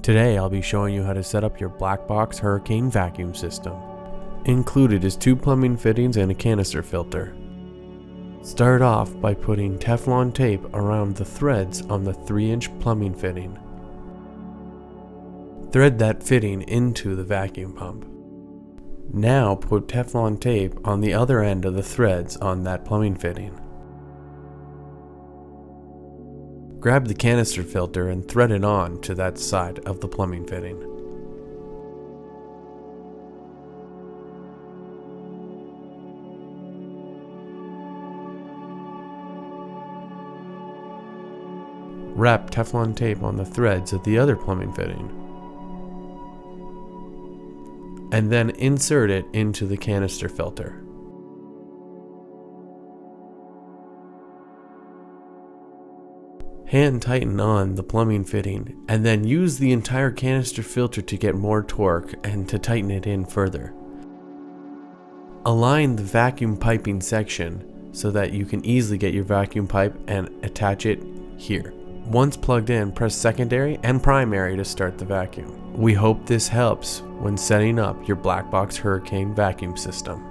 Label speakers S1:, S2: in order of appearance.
S1: Today I'll be showing you how to set up your Blackbox Hurricane vacuum system. Included is 2 plumbing fittings and a canister filter. Start off by putting Teflon tape around the threads on the 3-inch plumbing fitting. Thread that fitting into the vacuum pump. Now put Teflon tape on the other end of the threads on that plumbing fitting. Grab the canister filter and thread it on to that side of the plumbing fitting. Wrap Teflon tape on the threads of the other plumbing fitting, and then insert it into the canister filter. Hand tighten on the plumbing fitting, and then use the entire canister filter to get more torque and to tighten it in further. Align the vacuum piping section so that you can easily get your vacuum pipe and attach it here. Once plugged in, press secondary and primary to start the vacuum. We hope this helps when setting up your Blackbox Hurricane vacuum system.